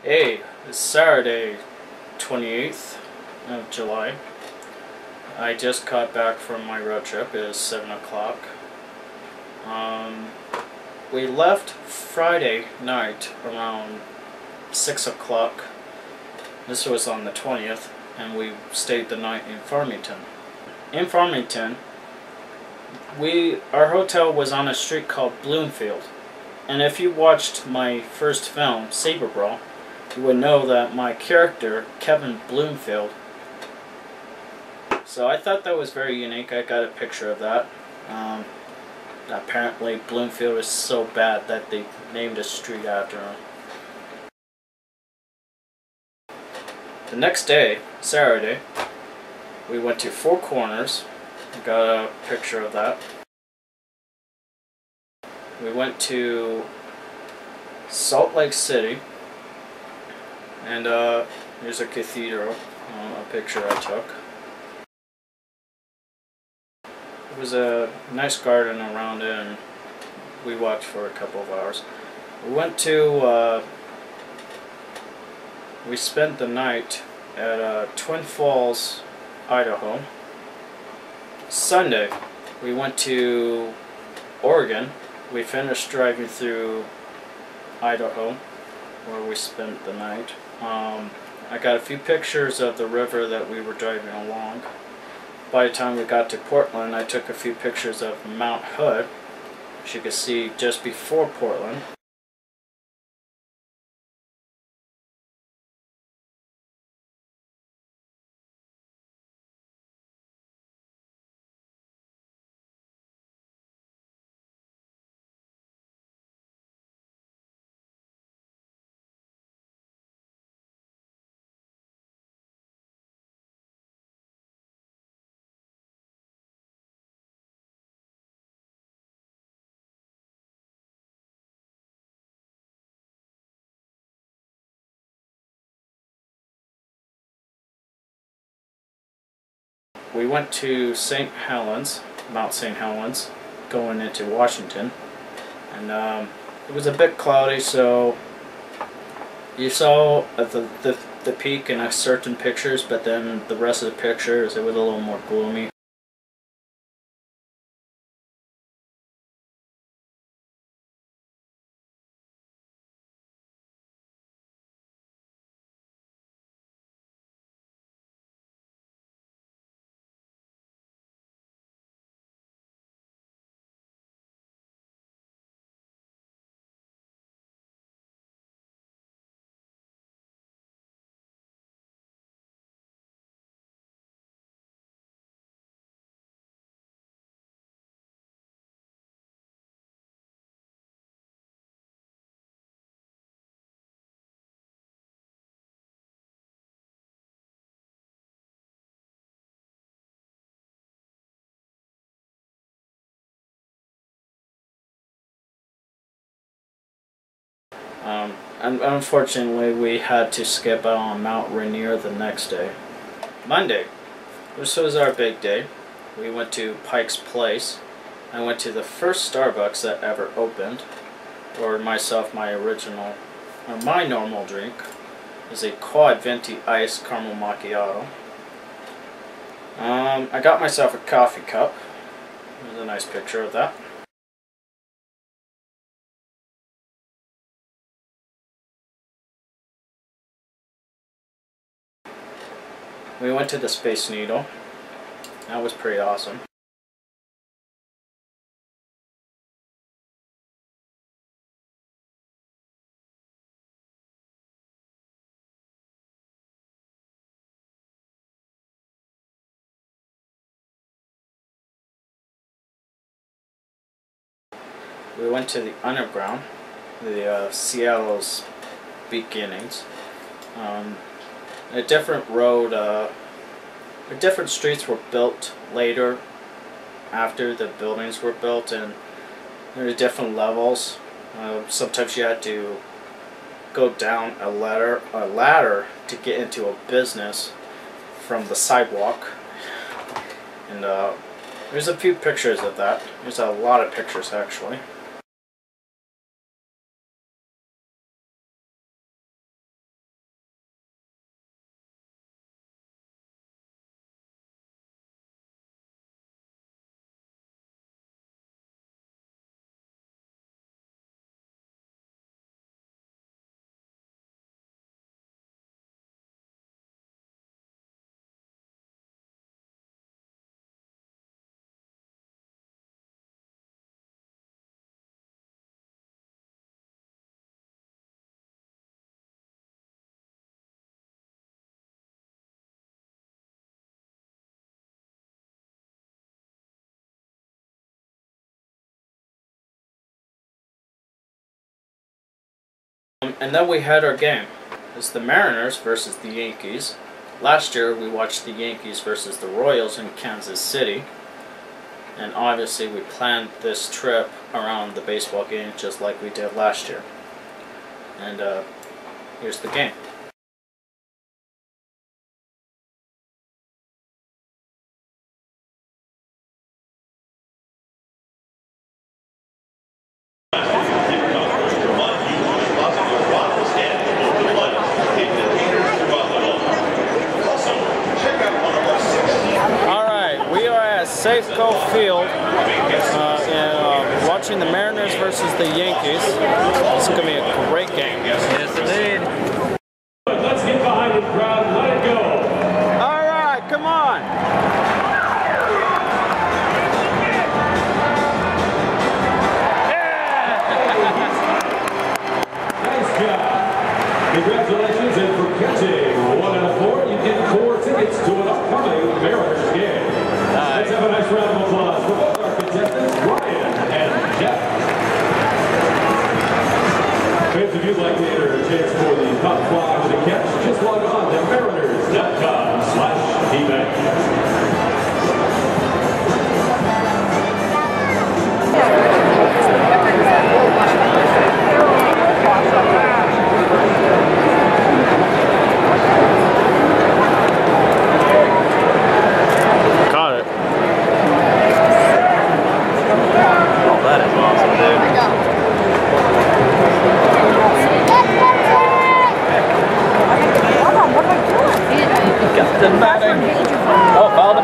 Hey, it's Saturday, 28th of July. I just got back from my road trip. It is 7 o'clock. We left Friday night around 6 o'clock. This was on the 20th, and we stayed the night in Farmington. In Farmington, our hotel was on a street called Bloomfield. And if you watched my first film, Saber Brawl, you would know that my character, Kevin Bloomfield. So I thought that was very unique. I got a picture of that. Apparently Bloomfield is so bad that they named a street after him. The next day, Saturday, we went to Four Corners. Got a picture of that. We went to Salt Lake City. And here's a cathedral, a picture I took. It was a nice garden around it, and we walked for a couple of hours. We went to, we spent the night at Twin Falls, Idaho. Sunday, we went to Oregon. We finished driving through Idaho, where we spent the night. I got a few pictures of the river that we were driving along. By the time we got to Portland, I took a few pictures of Mount Hood, which you can see just before Portland. We went to St. Helens, Mount St. Helens, going into Washington, and it was a bit cloudy, so you saw the peak in certain pictures, but then the rest of the pictures it was a little more gloomy. And unfortunately, we had to skip out on Mount Rainier the next day. Monday, this was our big day. We went to Pike's Place. I went to the first Starbucks that ever opened. Ordered myself my normal drink is a quad venti iced caramel macchiato. I got myself a coffee cup. There's a nice picture of that. We went to the Space Needle. That was pretty awesome. We went to the underground, the Seattle's beginnings. A different road, different streets were built later after the buildings were built, and there were different levels. Sometimes you had to go down a ladder to get into a business from the sidewalk. And there's a few pictures of that. There's a lot of pictures actually. And then we had our game. It's the Mariners versus the Yankees. Last year we watched the Yankees versus the Royals in Kansas City. And obviously we planned this trip around the baseball game just like we did last year. And here's the game. Safeco Field and watching the Mariners versus the Yankees. This is going to be a great game. Yes, indeed. Let's get behind it, crowd. Let it go. All right, come on. Nice job. Congratulations, and for catching 1 out of 4, you get 4 tickets to an upcoming Mariners game. Let's have a nice round of applause for both our contestants, Ryan and Jeff. Fans, if you'd like to enter a chance for the top 5 of the catch, just log on to mariners.com/event. Oh, follow the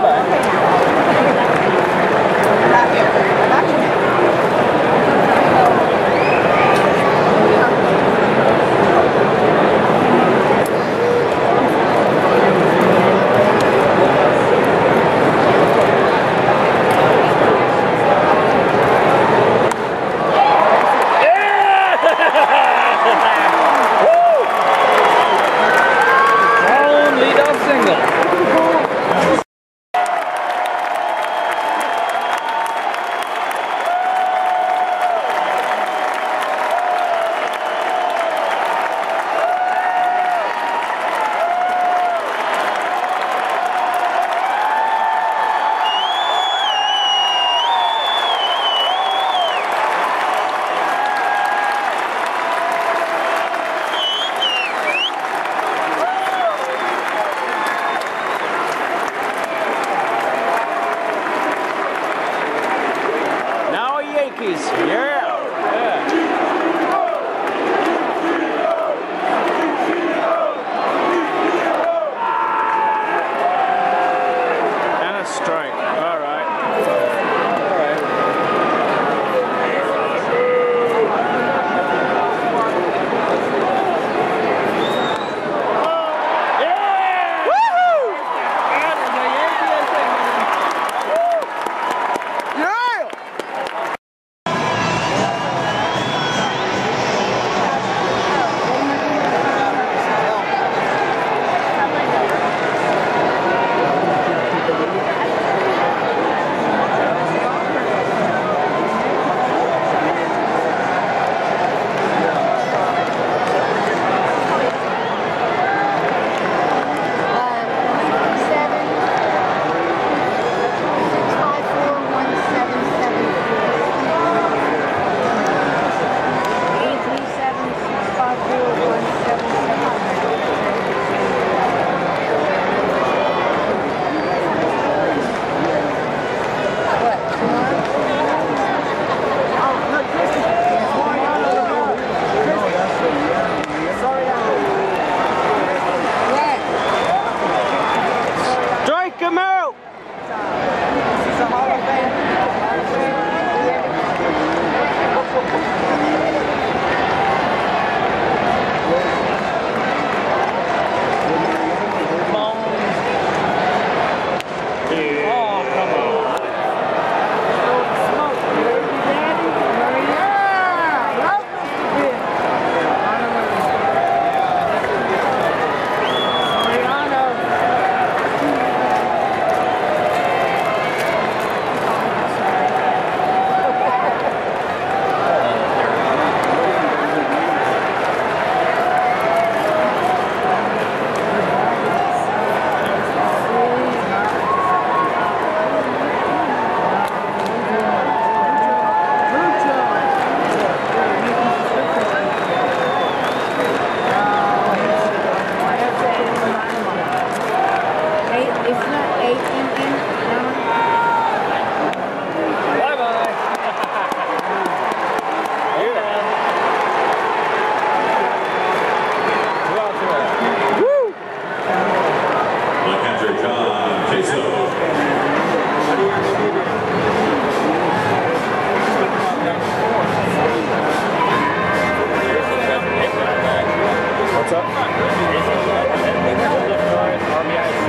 So, RBI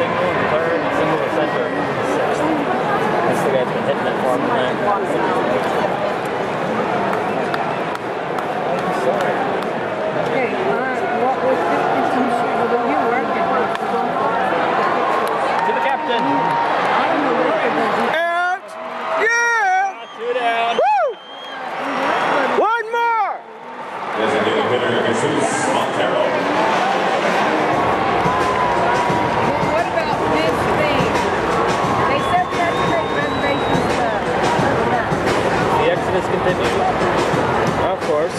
single in the third, and single to center in the sixth. That's the guy that's been hitting that far from that. Okay, what was you working with? To the captain. and yeah! 2 down. Woo! One more! Designated hitter, Jesus Montero. What about this thing? They said we had to take reservations for that. The exodus continues. Of course.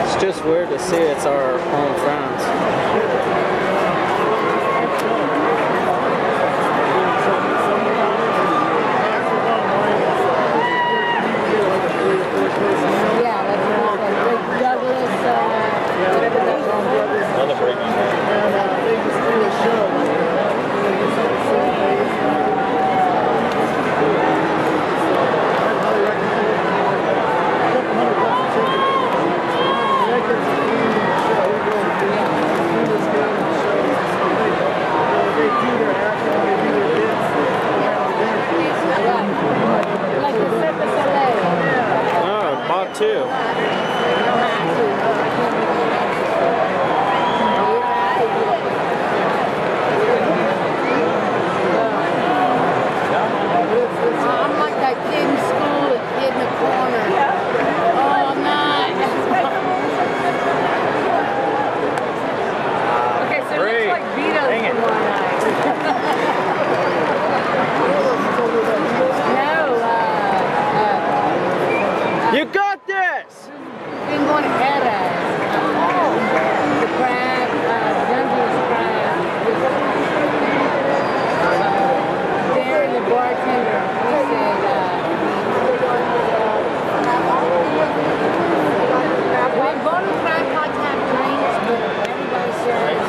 It's just weird to see it's our home friends. Yeah, that's like Douglas, whatever that's on. Another breaking. Like the Cirque du Soleil. Oh, bought two. I'm like that kid in school that hid in the corner. Oh, I'm not. Okay, so it looks like Vito's Dang it. from one eye. No, You got this! been going to Eras. The crab, Dungeons crab. There, the bartender, he said, we're going to try contact drinks, but everybody says,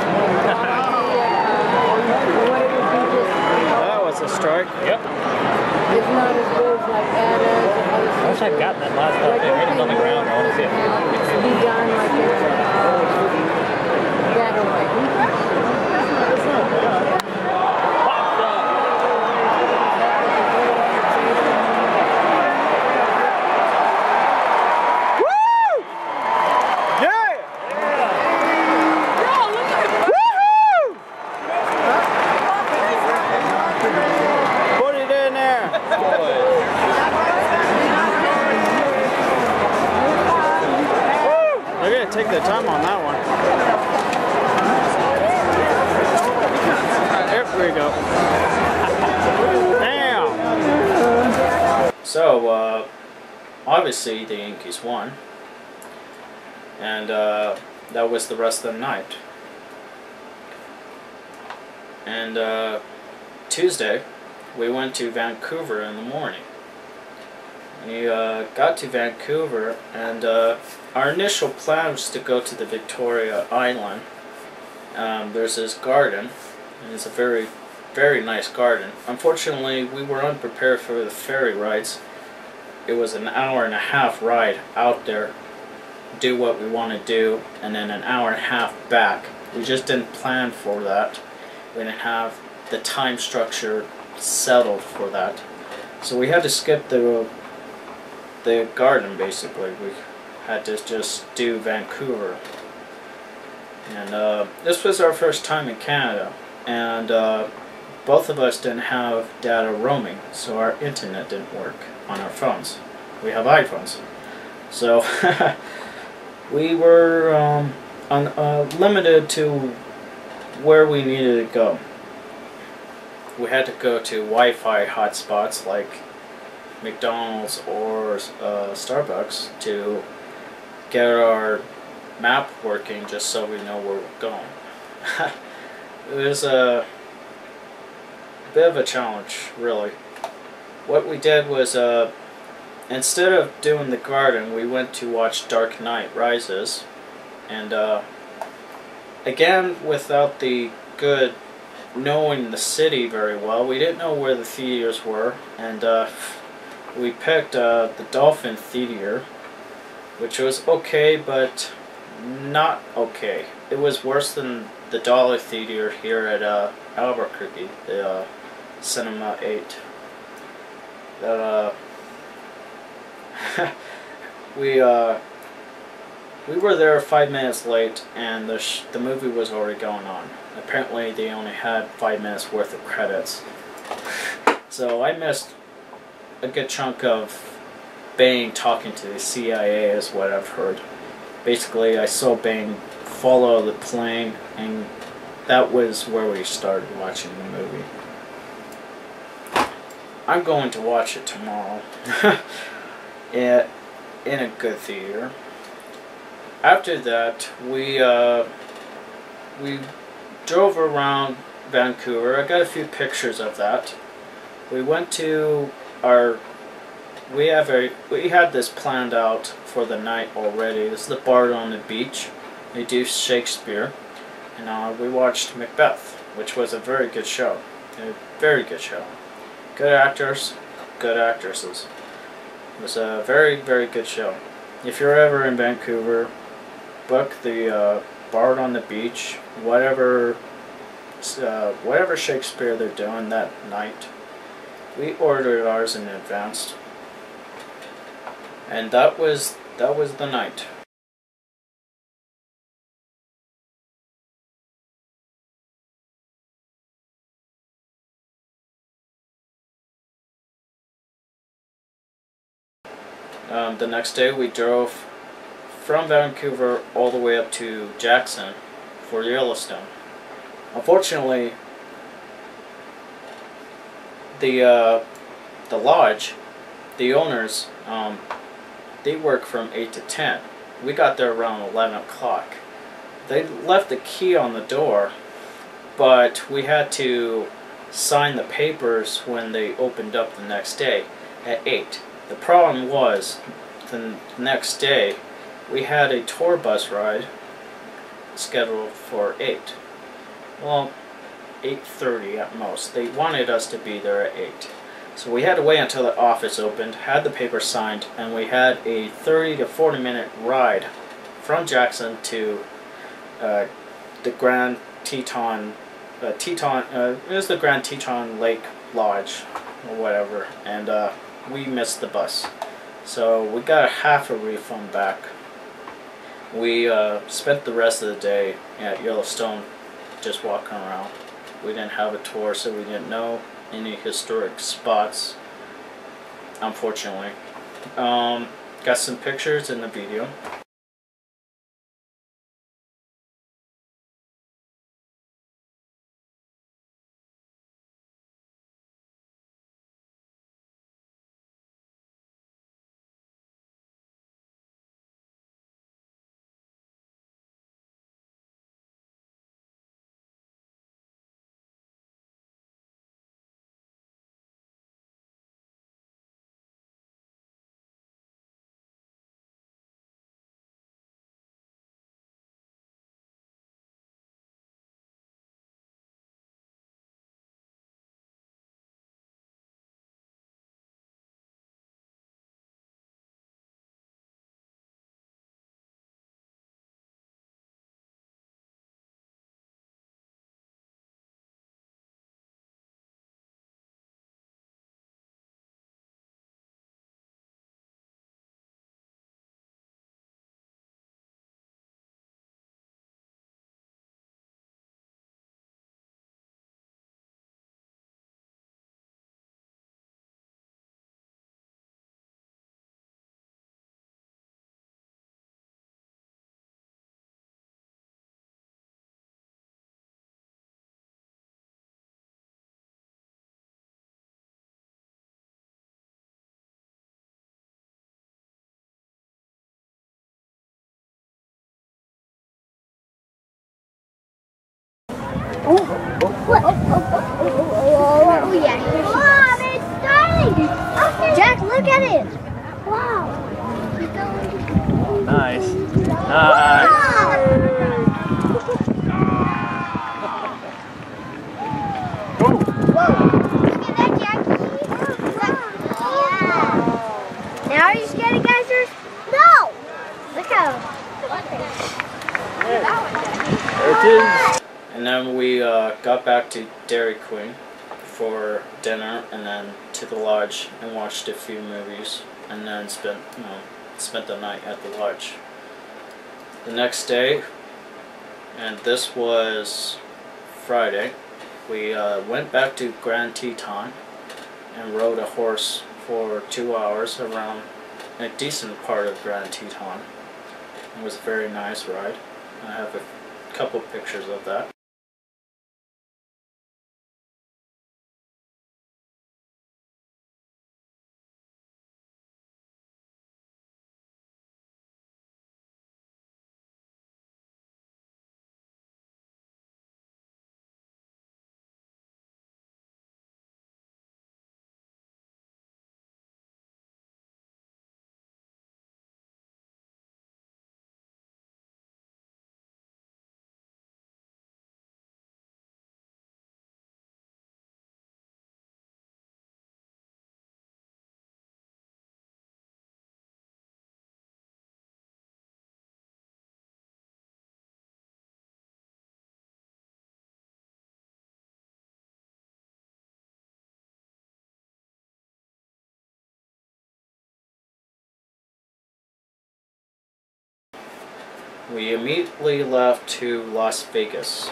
what it would be just, That was a strike. Yep. it's not as good as like Eras or other I wish I'd gotten that last up there. Right on the ground. I want to see it. It's be done like this, that way. Popped up. Woo! Yeah! Woohoo! Put it in there. Woo! They're gonna take their time on that one. There we go. Damn! So, obviously the Yankees won. And that was the rest of the night. And Tuesday, we went to Vancouver in the morning. We got to Vancouver, and our initial plan was to go to the Victoria Island. There's this garden, and it's a very, very nice garden. Unfortunately, we were unprepared for the ferry rides. It was an 1.5-hour ride out there, do what we want to do, and then an 1.5 hours back. We just didn't plan for that. We didn't have the time structure settled for that. So we had to skip the garden, basically. We had to just do Vancouver. And this was our first time in Canada, and both of us didn't have data roaming, so our internet didn't work on our phones. We have iPhones. So we were limited to where we needed to go. We had to go to Wi-Fi hotspots like McDonald's or Starbucks to get our map working, just so we know where we're going. It was a bit of a challenge, really. What we did was, instead of doing the garden, we went to watch Dark Knight Rises, and again, without the good knowing the city very well, we didn't know where the theaters were, and we picked the Dolphin Theater, which was okay, but not okay. It was worse than the Dollar Theater here at Albuquerque, the Cinema 8. We were there 5 minutes late, and the movie was already going on. Apparently, they only had 5 minutes worth of credits, so I missed a good chunk of Bane talking to the CIA, is what I've heard. Basically, I saw Bane fall out of the plane, and that was where we started watching the movie. I'm going to watch it tomorrow in a good theater. After that, we drove around Vancouver. I got a few pictures of that. We went to we had this planned out for the night already. This is the bar on the beach. They do Shakespeare, and we watched Macbeth, which was a very good show. A very good show. Good actors, good actresses. It was a very, very good show. If you're ever in Vancouver, book the Bard on the Beach, whatever Shakespeare they're doing that night. We ordered ours in advance, and that was the night. The next day we drove from Vancouver all the way up to Jackson for Yellowstone. Unfortunately, the lodge, the owners, they work from 8 to 10. We got there around 11 o'clock. They left the key on the door, but we had to sign the papers when they opened up the next day at 8. The problem was, the next day, we had a tour bus ride scheduled for 8. Well, 8:30 at most. They wanted us to be there at 8. So we had to wait until the office opened, had the paper signed, and we had a 30 to 40 minute ride from Jackson to the Grand Teton, it was the Grand Teton Lake Lodge, or whatever, and we missed the bus. So we got half a refund back. We spent the rest of the day at Yellowstone just walking around. We didn't have a tour, so we didn't know any historic spots, unfortunately. Got some pictures in the video. Oh, yeah. Mom, it's dying. Jack, look at it. Wow. Nice. Wow. Whoa. Look at that, Jackie. Yeah. Now are you scared of geysers? No. Look how. There it is. And then we got back to Dairy Queen for dinner, and then to the lodge and watched a few movies, and then spent the night at the lodge. The next day, and this was Friday, we went back to Grand Teton and rode a horse for 2 hours around a decent part of Grand Teton. It was a very nice ride. I have a couple pictures of that. We immediately left to Las Vegas,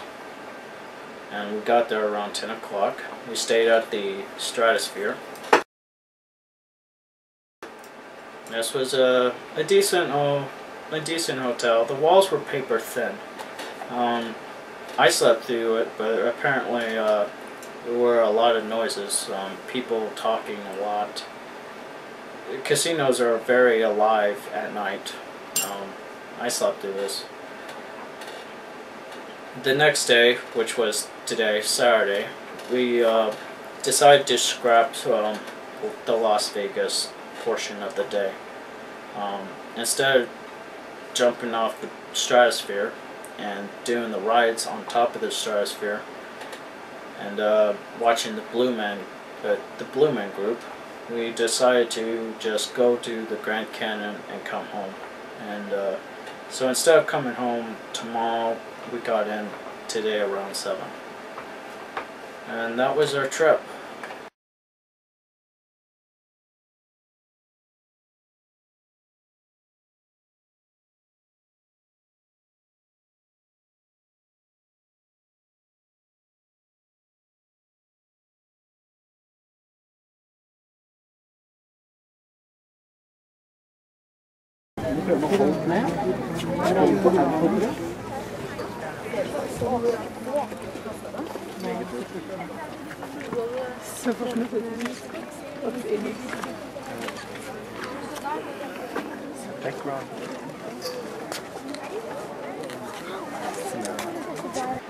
and we got there around 10 o'clock. We stayed at the Stratosphere. This was a decent hotel. The walls were paper thin. I slept through it, but apparently there were a lot of noises, people talking a lot. Casinos are very alive at night. I slept through this. The next day, which was today, Saturday, we decided to scrap the Las Vegas portion of the day. Instead of jumping off the Stratosphere and doing the rides on top of the Stratosphere and watching the Blue Man group, we decided to just go to the Grand Canyon and come home. And so instead of coming home tomorrow, we got in today around 7. And that was our trip.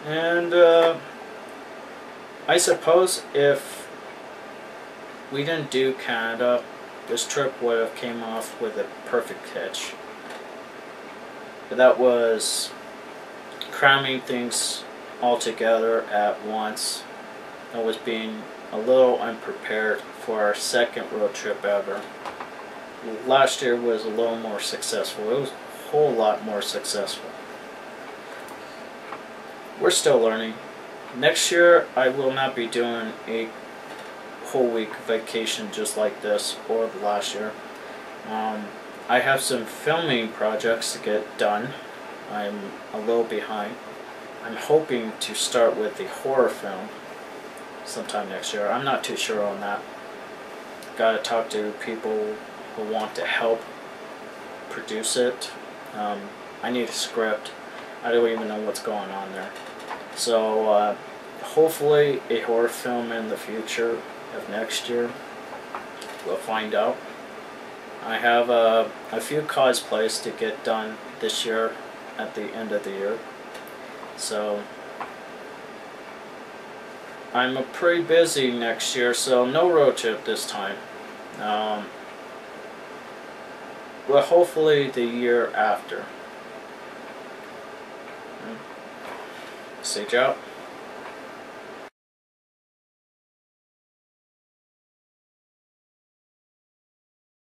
And I suppose if we didn't do Canada, this trip would have came off with a perfect hitch. But that was cramming things all together at once. That was being a little unprepared for our second road trip ever. Last year was a little more successful. It was a whole lot more successful. We're still learning. Next year I will not be doing a whole week vacation just like this or last year. I have some filming projects to get done. I'm a little behind. I'm hoping to start with the horror film sometime next year. I'm not too sure on that. Gotta talk to people who want to help produce it. I need a script. I don't even know what's going on there. So hopefully a horror film in the future of next year. We'll find out. I have a few cosplays to get done this year at the end of the year. So I'm pretty busy next year, so no road trip this time. Well, hopefully the year after. Stay out.